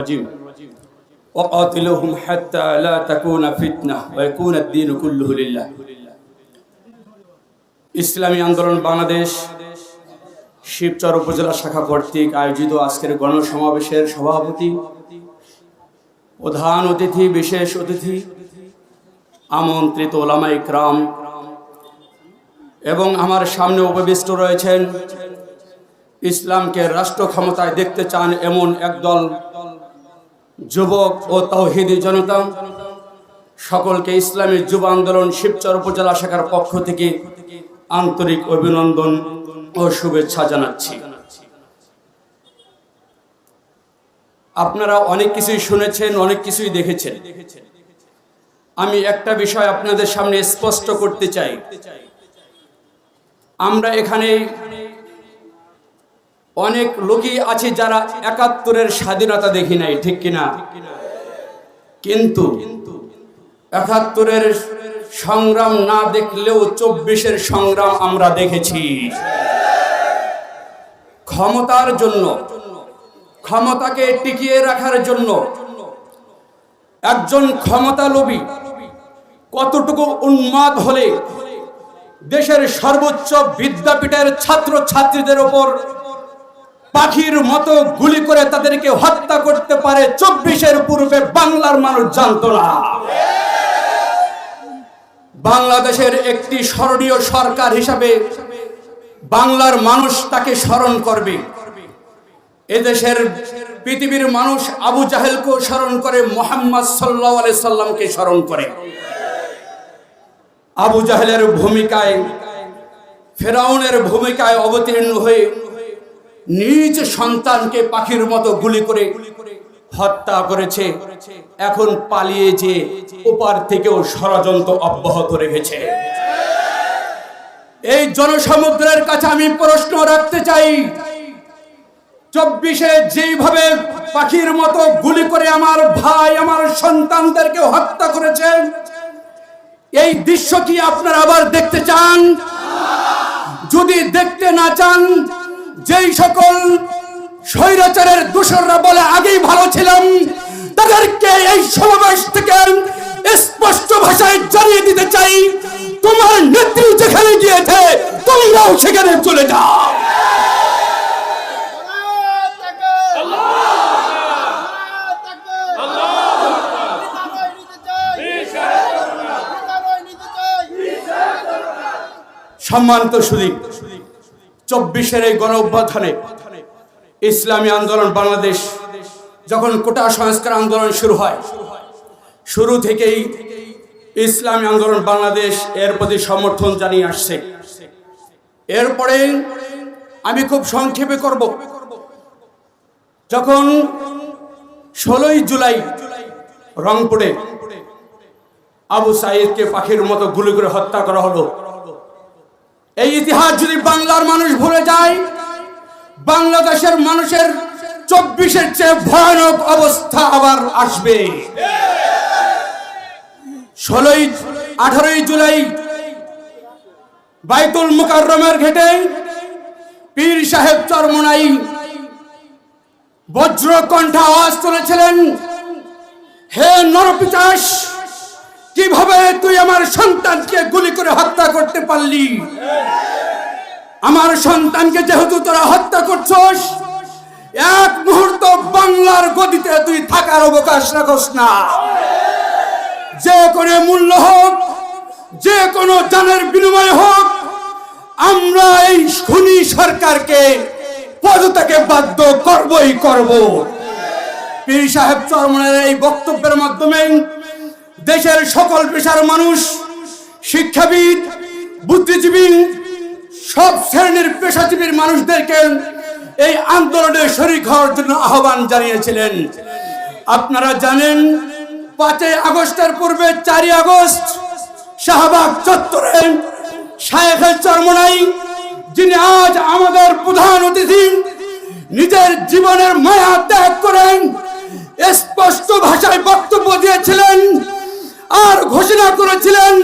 الرجيم وقاتلوهم حتى لا تكون فتنة ويكون الدين كله لله ইসলামী আন্দোলন বাংলাদেশ শিবচর উপজেলা শাখা কর্তৃক আয়োজিত আজকের গণসমাবেশের সভাপতি, প্রধান অতিথি, বিশেষ অতিথি, আমন্ত্রিত ওলামা ইকরাম এবং আমার সামনে উপবিষ্ট রয়েছেন ইসলামকে রাষ্ট্র ক্ষমতায় দেখতে চান এমন একদল যুবক ও তাওহীদি জনতা, সকলকে ইসলামী যুব আন্দোলন শিবচর উপজেলা শাখার পক্ষ থেকে আন্তরিক অভিনন্দন ও শুভেচ্ছা জানাচ্ছি। আপনারা অনেক কিছুই শুনেছেন, অনেক কিছুই দেখেছেন। আমি একটা বিষয় আপনাদের সামনে স্পষ্ট করতে চাই। আমরা এখানে অনেক লোকই আছে যারা ৭১-এর স্বাধীনতা দেখি নাই, ঠিক কিনা? কিন্তু ৭১-এর সংগ্রাম না দেখলেও ২৪-এর সংগ্রাম আমরা দেখেছি। ক্ষমতার জন্য, ক্ষমতাকে টিকিয়ে রাখার জন্য একজন ক্ষমতালোভী কতটুকু উন্মাদ হলে দেশের সর্বোচ্চ বিদ্যাপীঠের ছাত্র ছাত্রীদের ওপর পাখির মতো গুলি করে তাদেরকে হত্যা করতে পারে ২৪-এর পূর্বে বাংলার মানুষ জানত না। বাংলাদেশের একটি স্মরণীয় সরকার হিসাবে বাংলার মানুষ তাকে স্মরণ করবে। এদেশের পৃথিবীর মানুষ আবু জাহেলকে স্মরণ করে, মুহাম্মদ সাল্লাল্লাহু আলাইহি সাল্লামকে স্মরণ করে। আবু জাহেলের ভূমিকায়, ফেরাউনের ভূমিকায় অবতীর্ণ হয়ে নিজ সন্তানকে পাখির মতো গুলি করে হত্যা করেছে। এখন পালিয়ে যে ওপার থেকেও ষড়যন্ত্র অব্যাহত রেখেছে। এই জনসমুদ্রের কাছে আমি প্রশ্ন রাখতে চাই, ২৪-এ যেইভাবে পাখির মতো গুলি করে আমার ভাই, আমার সন্তানদেরকে হত্যা করেছেন, এই দৃশ্য কি আপনারা আবার দেখতে চান? যদি দেখতে না চান, যেই সকল স্বৈরাচারের দোসররা বলে আগেই ভালো ছিলাম, তাদেরকে এই সমাবেশ থেকে স্পষ্ট ভাষায় জানিয়ে দিতে চাই, তোমার নেত্রী যেখানে গিয়েছে তোমরাও সেখানে চলে যাও। সম্মানিত সুধী, ২৪-এর এই গণ অভ্যুত্থানে ইসলামী আন্দোলন বাংলাদেশ যখন কোটা সংস্কার আন্দোলন শুরু হয়, শুরু থেকেই ইসলামী আন্দোলন বাংলাদেশ এর প্রতি সমর্থন জানিয়ে আসছে। এরপরে আমি খুব সংক্ষেপে করব। যখন ১৬ই জুলাই রংপুরে আবু সাঈদকে পাখির মতো গুলি করে হত্যা করা হলো, এই ইতিহাস যদি বাংলার মানুষ ভুলে যায়, বাংলাদেশের মানুষের ২৪-এর চেয়ে ভয়ানক অবস্থা আবার আসবে। ১৮ই জুলাই বাইতুল মুকাররমের ঘাটে পীর সাহেব চরমোনাই বজ্রকণ্ঠে আওয়াজ তুলেছিলেন, হে নরপিশাচ, কিভাবে তুই আমার সন্তানকে গুলি করে হত্যা করতে পারলি? আমার সন্তানকে যেহেতু তোরা হত্যা করছস, এক মুহূর্ত বাংলার গদিতে তুই থাকার অবকাশ রাখস না। যে কোনো মূল্য হোক, যে কোনো জানের বিনিময়ে হোক, আমরা এই খুনি সরকারকে পদত্যাগে বাধ্য করবই করব। পীর সাহেব চরমোনাইয়ের এই বক্তব্যের মাধ্যমে দেশের সকল পেশার মানুষ, শিক্ষাবিদ, বুদ্ধিজীবী, সব শ্রেণীর পেশাজীবীর মানুষদেরকে এই আন্দোলনে শরীক হওয়ার জন্য আহ্বান জানিয়েছিলেন। আপনারা জানেন, ৫ই আগস্টের পূর্বে ৪ই আগস্ট শাহবাগ চত্বরে শায়েখ চরমোনাই, যিনি আজ আমাদের প্রধান অতিথি, নিজের জীবনের মায়া ত্যাগ করেন স্পষ্ট ভাষায় বক্তব্য দিয়েছিলেন আর ঘোষণা করেছিলেন,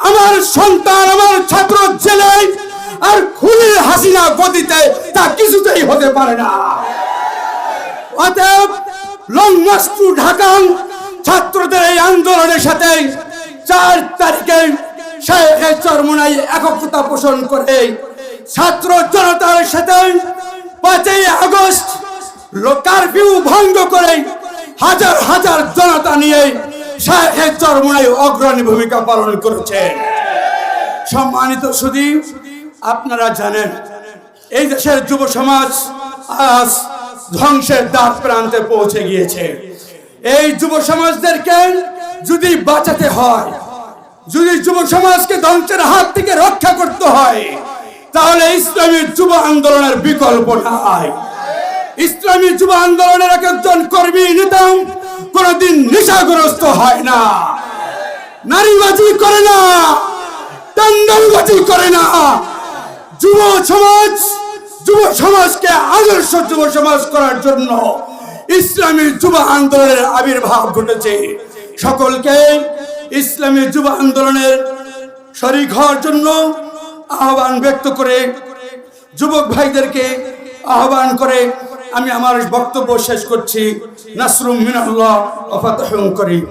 আমার সন্তান, আমার ছাত্র জেলে আর খুনি হাসিনা গদিতে তা কিছুতেই হতে পারে না। অতএব লং মার্চ টু ঢাকা ছাত্রদের এই আন্দোলনের সাথে 4 তারিখে শাহেখে চরমোনাই একতা পোষণ করে ছাত্র জনতার সাথে 5ই আগস্ট কারফিউ ভঙ্গ করে হাজার হাজার জনতা নিয়ে শাহেখে চরমোনাই অগ্রণী ভূমিকা পালন করেছে। সম্মানিত সুধী, আপনারা জানেন এই দেশের যুব সমাজ আজ ধ্বংসের দ্বার প্রান্তে পৌঁছে গিয়েছে। এই যুব সমাজদেরকে যদি বাঁচাতে হয়, যদি যুব সমাজকে ধ্বংসের হাত থেকে রক্ষা করতে হয়, তাহলে ইসলামী যুব আন্দোলনের বিকল্প নাই। ইসলামী যুব আন্দোলনের একজন কর্মী নেতা কোনদিন নেশাগ্রস্ত হয় না, নারীবাজি করে না, দাঙ্গাবাজি করে না। যুব সমাজকে আদর্শ যুব সমাজ করার জন্য ইসলামী যুব আন্দোলনের আবির্ভাব ঘটেছে। সকলকে ইসলামী যুব আন্দোলনের শরীক হওয়ার জন্য আহ্বান ব্যক্ত করে, যুবক ভাইদেরকে আহ্বান করে আমি আমার বক্তব্য শেষ করছি। নাসরুম মিনাল্লাহ ওয়া ফাতহুন করিম।